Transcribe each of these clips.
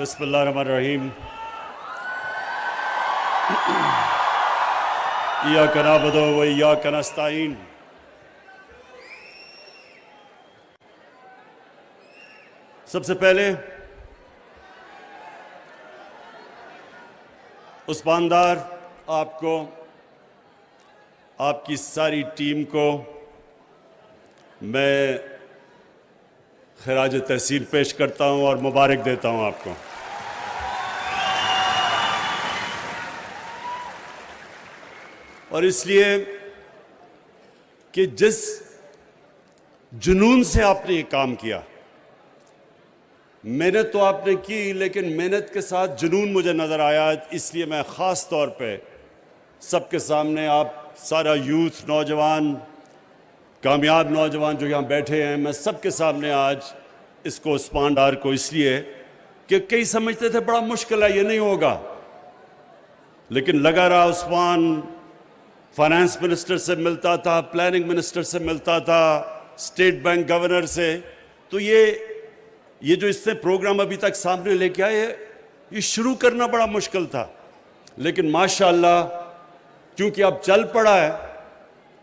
बिस्मिल्लाहिर्रहमानिर्रहीम। इय्याका नअबुदु व इय्याका नस्तईन। सबसे पहले उस्मानदार आपको, आपकी सारी टीम को मैं खराज तहसीन पेश करता हूं और मुबारक देता हूं आपको। और इसलिए कि जिस जुनून से आपने ये काम किया, मेहनत तो आपने की, लेकिन मेहनत के साथ जुनून मुझे नज़र आया। इसलिए मैं ख़ास तौर पे सबके सामने, आप सारा यूथ, नौजवान, कामयाब नौजवान जो यहाँ बैठे हैं, मैं सबके सामने आज इसको उस्मान डार को, इसलिए कि कई समझते थे बड़ा मुश्किल है, ये नहीं होगा, लेकिन लगा रहा। उस्मान फाइनेंस मिनिस्टर से मिलता था, प्लानिंग मिनिस्टर से मिलता था, स्टेट बैंक गवर्नर से। तो ये जो इससे प्रोग्राम अभी तक सामने लेके आए, ये शुरू करना बड़ा मुश्किल था, लेकिन माशाअल्लाह क्योंकि अब चल पड़ा है,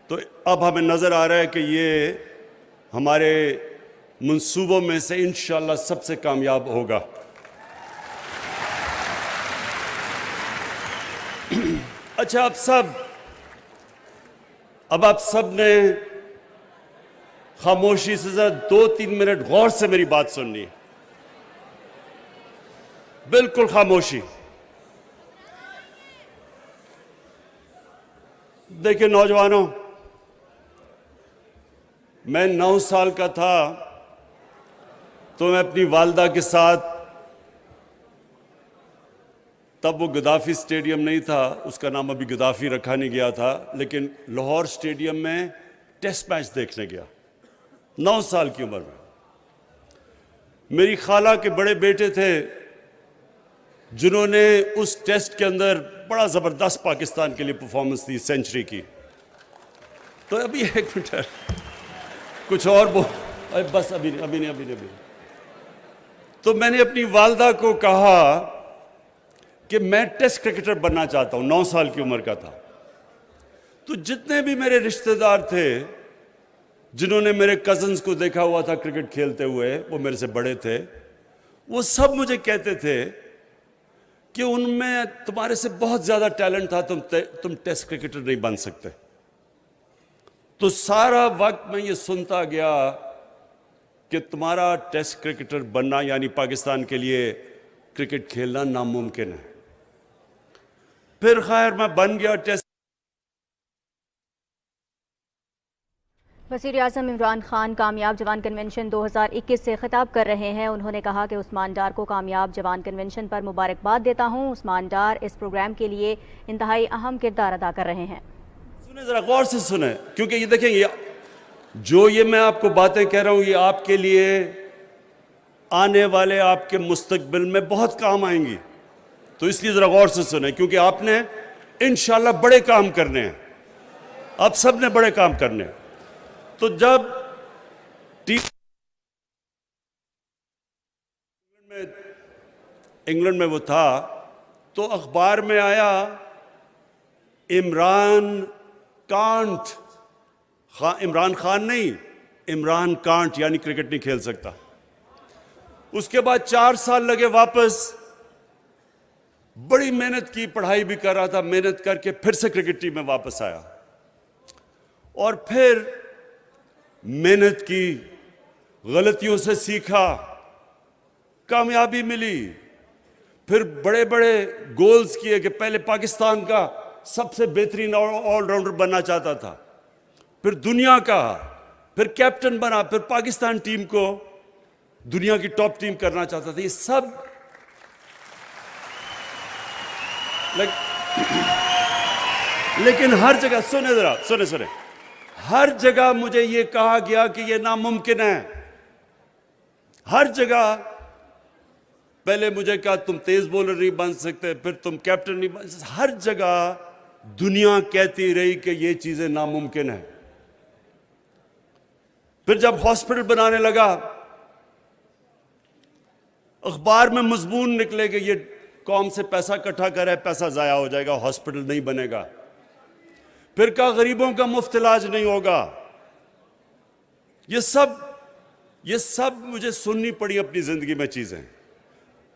तो अब हमें नज़र आ रहा है कि ये हमारे मंसूबों में से इंशाअल्लाह सबसे कामयाब होगा। अच्छा, अब आप सब ने खामोशी से जरा 2-3 मिनट गौर से मेरी बात सुननी है, बिल्कुल खामोशी। देखिए नौजवानों, मैं 9 साल का था तो मैं अपनी वालदा के साथ, तब वो गद्दाफी स्टेडियम नहीं था, उसका नाम अभी गद्दाफी रखा नहीं गया था, लेकिन लाहौर स्टेडियम में टेस्ट मैच देखने गया 9 साल की उम्र में। मेरी खाला के बड़े बेटे थे जिन्होंने उस टेस्ट के अंदर बड़ा ज़बरदस्त पाकिस्तान के लिए परफॉर्मेंस दी, सेंचुरी की। तो अभी एक मिनट, कुछ और बोल, बस अभी नहीं। तो मैंने अपनी वालदा को कहा कि मैं टेस्ट क्रिकेटर बनना चाहता हूं, 9 साल की उम्र का था। तो जितने भी मेरे रिश्तेदार थे जिन्होंने मेरे कजन्स को देखा हुआ था क्रिकेट खेलते हुए, वो मेरे से बड़े थे, वो सब मुझे कहते थे कि उनमें तुम्हारे से बहुत ज्यादा टैलेंट था, तुम टेस्ट क्रिकेटर नहीं बन सकते। तो सारा वक्त मैं ये सुनता गया कि तुम्हारा टेस्ट क्रिकेटर बनना यानी पाकिस्तान के लिए क्रिकेट खेलना नामुमकिन है। फिर खैर मैं बन गया टेस्ट। वज़ीर आज़म इमरान खान कामयाब जवान कन्वेंशन 2021 से खिताब कर रहे हैं। उन्होंने कहा कि उस्मान डार को कामयाब जवान कन्वेंशन पर मुबारकबाद देता हूं। उस्मान डार इस प्रोग्राम के लिए इंतहाई अहम किरदार अदा कर रहे हैं। सुने, जरा गौर से सुने, क्योंकि ये देखें, जो ये मैं आपको बातें कह रहा हूं, ये आपके लिए आने वाले आपके मुस्तकबिल में बहुत काम आएंगी। तो इसलिए जरा गौर से सुने, क्योंकि आपने इंशाल्लाह बड़े काम करने हैं, आप सब ने बड़े काम करने हैं। तो जब इंग्लैंड में वो था, तो अखबार में आया इमरान खान नहीं, इमरान कांट, यानी क्रिकेट नहीं खेल सकता। उसके बाद 4 साल लगे वापस, बड़ी मेहनत की, पढ़ाई भी कर रहा था, मेहनत करके फिर से क्रिकेट टीम में वापस आया और फिर मेहनत की, गलतियों से सीखा, कामयाबी मिली, फिर बड़े बड़े गोल्स किए कि पहले पाकिस्तान का सबसे बेहतरीन ऑलराउंडर बनना चाहता था, फिर दुनिया का, फिर कैप्टन बना, फिर पाकिस्तान टीम को दुनिया की टॉप टीम करना चाहता था। ये सब लेकिन हर जगह, सुने जरा, सुने, हर जगह मुझे ये कहा गया कि ये नामुमकिन है। हर जगह पहले मुझे कहा तुम तेज बॉलर नहीं बन सकते, फिर तुम कैप्टन नहीं बन सकते। हर जगह दुनिया कहती रही कि ये चीजें नामुमकिन है। फिर जब हॉस्पिटल बनाने लगा अखबार में मजमून निकले कि ये कौम से पैसा इकट्ठा कर रहा है, पैसा ज़ाया हो जाएगा, हॉस्पिटल नहीं बनेगा, फिर का गरीबों का मुफ्त इलाज नहीं होगा। ये सब मुझे सुननी पड़ी अपनी जिंदगी में चीजें।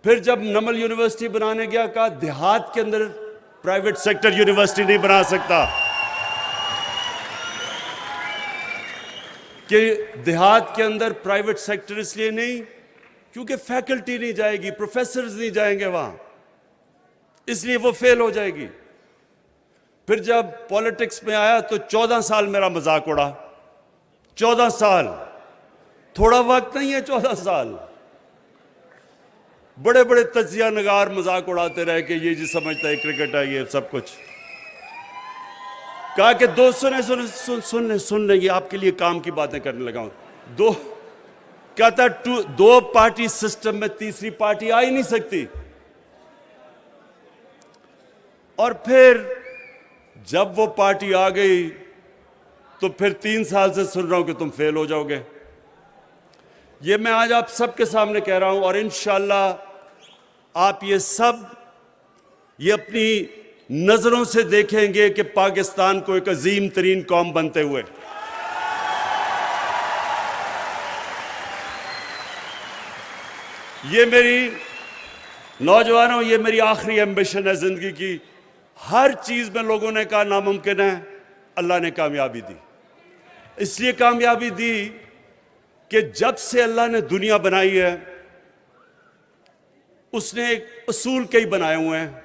फिर जब नमल यूनिवर्सिटी बनाने गया, कहा देहात के अंदर प्राइवेट सेक्टर यूनिवर्सिटी नहीं बना सकता, कि देहात के अंदर प्राइवेट सेक्टर इसलिए नहीं क्योंकि फैकल्टी नहीं जाएगी, प्रोफेसर्स नहीं जाएंगे वहां, इसलिए वो फेल हो जाएगी। फिर जब पॉलिटिक्स में आया तो 14 साल मेरा मजाक उड़ा। 14 साल थोड़ा वक्त नहीं है, 14 साल। बड़े बड़े तजिया नगार मजाक उड़ाते रहे कि ये जी समझता है क्रिकेट है, ये सब कुछ। कहा कि दो सुन ले, ये आपके लिए काम की बातें करने लगा हूं। कहता दो पार्टी सिस्टम में तीसरी पार्टी आ ही नहीं सकती। और फिर जब वो पार्टी आ गई तो फिर 3 साल से सुन रहा हूं कि तुम फेल हो जाओगे। ये मैं आज आप सबके सामने कह रहा हूं, और इंशाअल्लाह आप ये अपनी नजरों से देखेंगे कि पाकिस्तान को एक अजीम तरीन कौम बनते हुए। ये मेरी नौजवानों, ये मेरी आखिरी एम्बिशन है जिंदगी की। हर चीज में लोगों ने कहा नामुमकिन है, अल्लाह ने कामयाबी दी। इसलिए कामयाबी दी कि जब से अल्लाह ने दुनिया बनाई है उसने एक असूल कई बनाए हुए हैं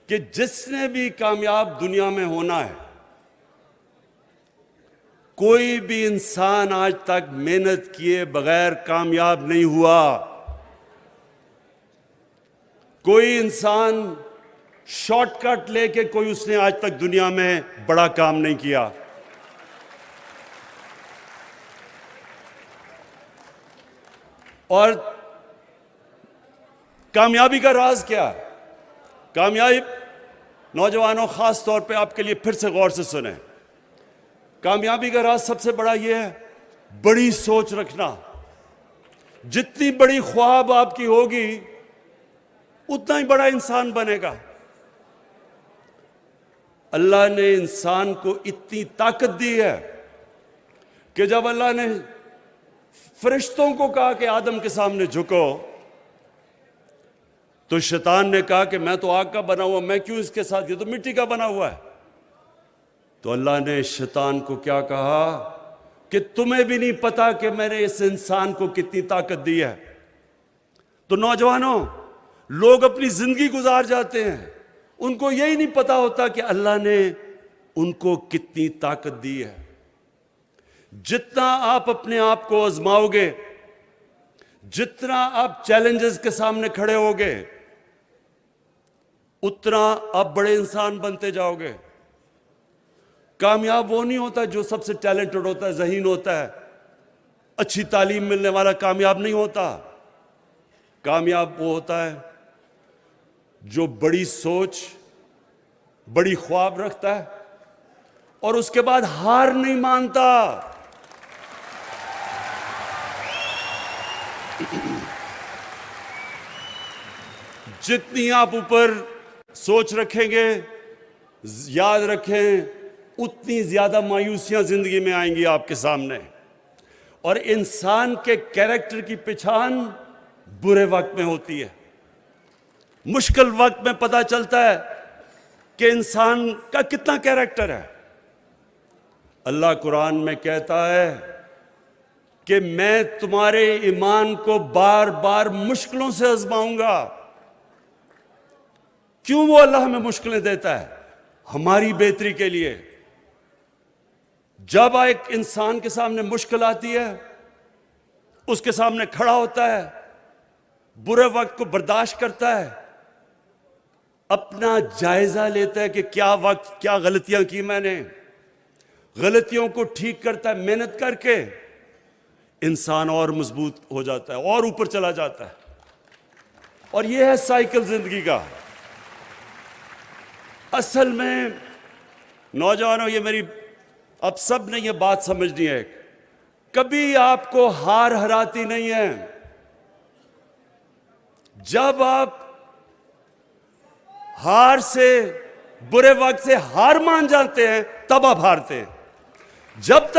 कि जिसने भी कामयाब दुनिया में होना है, कोई भी इंसान आज तक मेहनत किए बगैर कामयाब नहीं हुआ। कोई इंसान शॉर्टकट लेके कोई उसने आज तक दुनिया में बड़ा काम नहीं किया। और कामयाबी का राज क्या है? कामयाबी, नौजवानों खास तौर पे आपके लिए फिर से गौर से सुने, कामयाबी का राज सबसे बड़ा यह है बड़ी सोच रखना। जितनी बड़ी ख्वाब आपकी होगी उतना ही बड़ा इंसान बनेगा। अल्लाह ने इंसान को इतनी ताकत दी है कि जब अल्लाह ने फरिश्तों को कहा कि आदम के सामने झुको, तो शैतान ने कहा कि मैं तो आग का बना हुआ, मैं क्यों इसके साथ, ये तो मिट्टी का बना हुआ है। तो अल्लाह ने शैतान को क्या कहा कि तुम्हें भी नहीं पता कि मैंने इस इंसान को कितनी ताकत दी है। तो नौजवानों, लोग अपनी जिंदगी गुजार जाते हैं, उनको यही नहीं पता होता कि अल्लाह ने उनको कितनी ताकत दी है। जितना आप अपने आप को आजमाओगे, जितना आप चैलेंजेस के सामने खड़े होगे, उतना आप बड़े इंसान बनते जाओगे। कामयाब वो नहीं होता जो सबसे टैलेंटेड होता है, ज़हीन होता है, अच्छी तालीम मिलने वाला कामयाब नहीं होता। कामयाब वो होता है जो बड़ी सोच, बड़ी ख्वाब रखता है और उसके बाद हार नहीं मानता। जितनी आप ऊपर सोच रखेंगे, याद रखें, उतनी ज्यादा मायूसियां जिंदगी में आएंगी आपके सामने। और इंसान के कैरेक्टर की पहचान बुरे वक्त में होती है। मुश्किल वक्त में पता चलता है कि इंसान का कितना कैरेक्टर है। अल्लाह कुरान में कहता है कि मैं तुम्हारे ईमान को बार बार मुश्किलों से आजमाऊंगा। क्यों वो अल्लाह हमें मुश्किलें देता है? हमारी बेहतरी के लिए। जब एक इंसान के सामने मुश्किल आती है, उसके सामने खड़ा होता है, बुरे वक्त को बर्दाश्त करता है, अपना जायजा लेता है कि क्या वक्त, क्या गलतियां की मैंने, गलतियों को ठीक करता है, मेहनत करके इंसान और मजबूत हो जाता है और ऊपर चला जाता है। और यह है साइकिल जिंदगी का। असल में नौजवानों, ये मेरी अब सब ने ये बात समझनी है, कभी आपको हार हराती नहीं है, जब आप हार से, बुरे वक्त से हार मान जाते हैं, तब आप हारते हैं। जब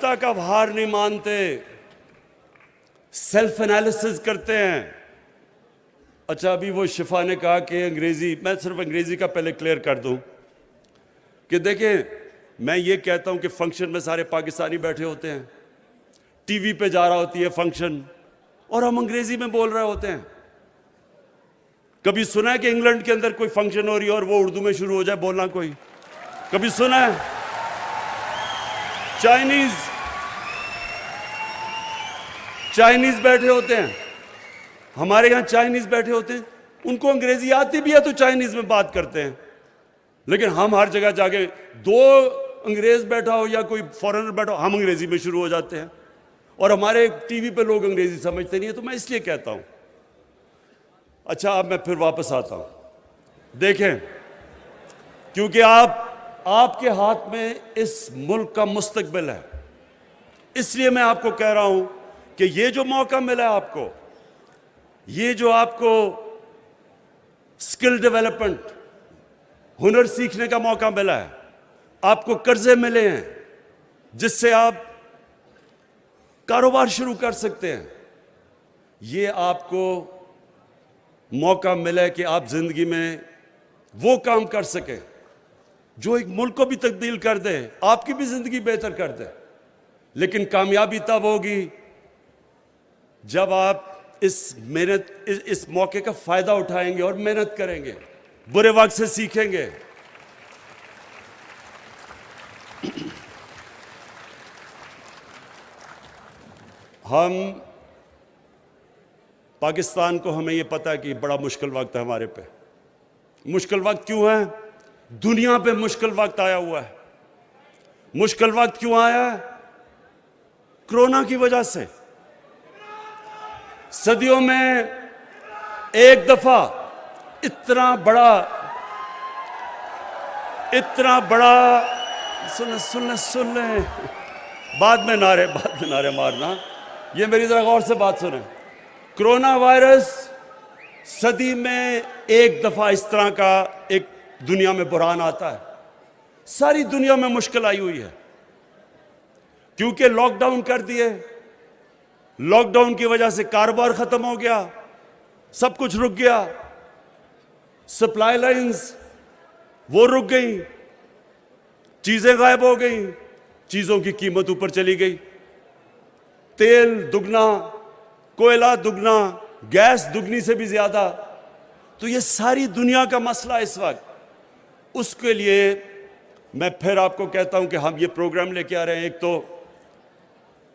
तक आप हार नहीं मानते, सेल्फ एनालिसिस करते हैं। अच्छा, अभी वो शिफा ने कहा कि अंग्रेजी, मैं सिर्फ अंग्रेजी का पहले क्लियर कर दूं कि देखें, मैं ये कहता हूं कि फंक्शन में सारे पाकिस्तानी बैठे होते हैं, टीवी पे जा रहा होती है फंक्शन, और हम अंग्रेजी में बोल रहे होते हैं। कभी सुना है कि इंग्लैंड के अंदर कोई फंक्शन हो रही है और वो उर्दू में शुरू हो जाए बोलना? कोई कभी सुना है? चाइनीज बैठे होते हैं, हमारे यहां चाइनीज बैठे होते हैं, उनको अंग्रेजी आती भी है तो चाइनीज में बात करते हैं। लेकिन हम हर जगह जाके, दो अंग्रेज बैठा हो या कोई फॉरेनर बैठा हो, हम अंग्रेजी में शुरू हो जाते हैं, और हमारे टीवी पे लोग अंग्रेजी समझते नहीं है। तो मैं इसलिए कहता हूं। अच्छा, अब मैं फिर वापस आता हूं। देखें, क्योंकि आपके हाथ में इस मुल्क का मुस्तकबिल है, इसलिए मैं आपको कह रहा हूं कि ये जो मौका मिला है आपको, ये जो आपको स्किल डेवलपमेंट, हुनर सीखने का मौका मिला है, आपको कर्जे मिले हैं जिससे आप कारोबार शुरू कर सकते हैं, ये आपको मौका मिला है कि आप जिंदगी में वो काम कर सकें जो एक मुल्क को भी तब्दील कर दे, आपकी भी जिंदगी बेहतर कर दे। लेकिन कामयाबी तब होगी जब आप इस मौके का फायदा उठाएंगे और मेहनत करेंगे, बुरे वक्त से सीखेंगे। हम पाकिस्तान को, हमें यह पता है कि बड़ा मुश्किल वक्त है हमारे पे। मुश्किल वक्त क्यों है? दुनिया पे मुश्किल वक्त आया हुआ है। मुश्किल वक्त क्यों आया है? कोरोना की वजह से। सदियों में एक दफा इतना बड़ा सुन ले, बाद में नारे मारना, ये मेरी जरा गौर से बात सुने। कोरोना वायरस सदी में एक दफा इस तरह का एक दुनिया में बुरहान आता है। सारी दुनिया में मुश्किल आई हुई है क्योंकि लॉकडाउन कर दिए। लॉकडाउन की वजह से कारोबार खत्म हो गया, सब कुछ रुक गया, सप्लाई लाइंस वो रुक गई, चीजें गायब हो गई, चीजों की कीमत ऊपर चली गई, तेल दुगना, कोयला दुगना, गैस दुगनी से भी ज्यादा। तो ये सारी दुनिया का मसला इस वक्त। उसके लिए मैं फिर आपको कहता हूं कि हम ये प्रोग्राम लेके आ रहे हैं। एक तो